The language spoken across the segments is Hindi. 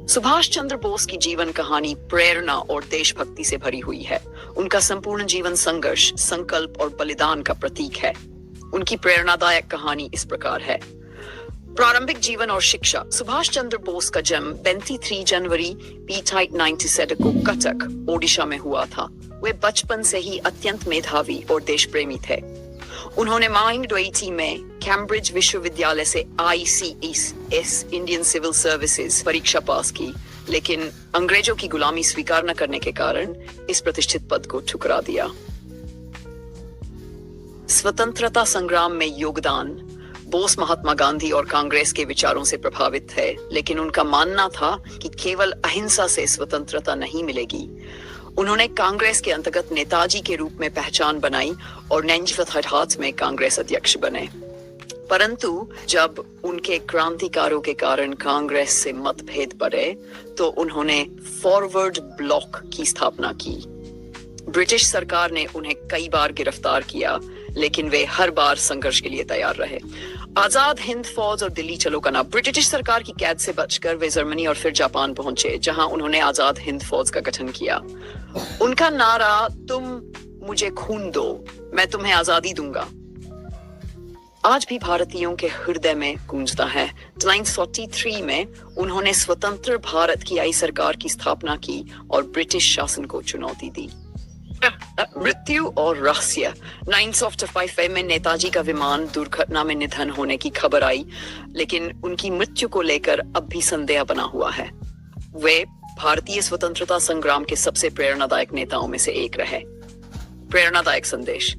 सुभाष चंद्र बोस की जीवन कहानी प्रेरणा और देशभक्ति से भरी हुई है। उनका संपूर्ण जीवन संघर्ष, संकल्प और बलिदान का प्रतीक है। उनकी प्रेरणादायक कहानी इस प्रकार है। प्रारंभिक जीवन और शिक्षा। सुभाष चंद्र बोस का जन्म 23 जनवरी 1897 को कटक, ओडिशा में हुआ था। वे बचपन से ही अत्यंत मेधावी और देशप्रेमी थे। उन्होंने 1980 में कैम्ब्रिज विश्वविद्यालय से ICS इंडियन सिविल सर्विसेज परीक्षा पास की, लेकिन अंग्रेजों की गुलामी स्वीकार न करने के कारण इस प्रतिष्ठित पद को ठुकरा दिया। स्वतंत्रता संग्राम में योगदान। बोस महात्मा गांधी और कांग्रेस के विचारों से प्रभावित थे, लेकिन उनका मानना था कि केवल अहिंसा से स्वतंत्रता नहीं मिलेगी। उन्होंने कांग्रेस के अंतर्गत नेताजी के रूप में पहचान बनाई और 1958 में कांग्रेस अध्यक्ष बने। परंतु जब उनके क्रांतिकारों के कारण कांग्रेस से मतभेद बढ़े, तो उन्होंने फॉरवर्ड ब्लॉक की स्थापना की। ब्रिटिश सरकार ने उन्हें कई बार गिरफ्तार किया, लेकिन वे हर बार संघर्ष के लिए तैयार रहे। आजाद हिंद फौज और दिल्ली चलो का नाम। ब्रिटिश सरकार की कैद से बचकर वे जर्मनी और फिर जापान पहुंचे, जहां उन्होंने आजाद हिंद फौज का गठन किया। उनका नारा, तुम मुझे खून दो, मैं तुम्हें आजादी दूंगा, आज भी भारतीयों के हृदय में गूंजता है। 1943 में उन्होंने स्वतंत्र भारत की आई सरकार की स्थापना की और ब्रिटिश शासन को चुनौती दी। मृत्यु और रहस्य। 1945 में नेताजी का विमान दुर्घटना में निधन होने की खबर आई, लेकिन उनकी मृत्यु को लेकर अब भी संदेह बना हुआ है। वे भारतीय स्वतंत्रता संग्राम के सबसे प्रेरणादायक नेताओं में से एक रहे। प्रेरणादायक संदेश।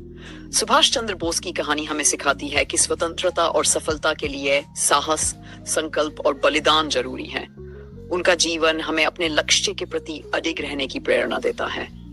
सुभाष चंद्र बोस की कहानी हमें सिखाती है कि स्वतंत्रता और सफलता के लिए साहस, संकल्प और बलिदान जरूरी है। उनका जीवन हमें अपने लक्ष्य के प्रति अडिग रहने की प्रेरणा देता है।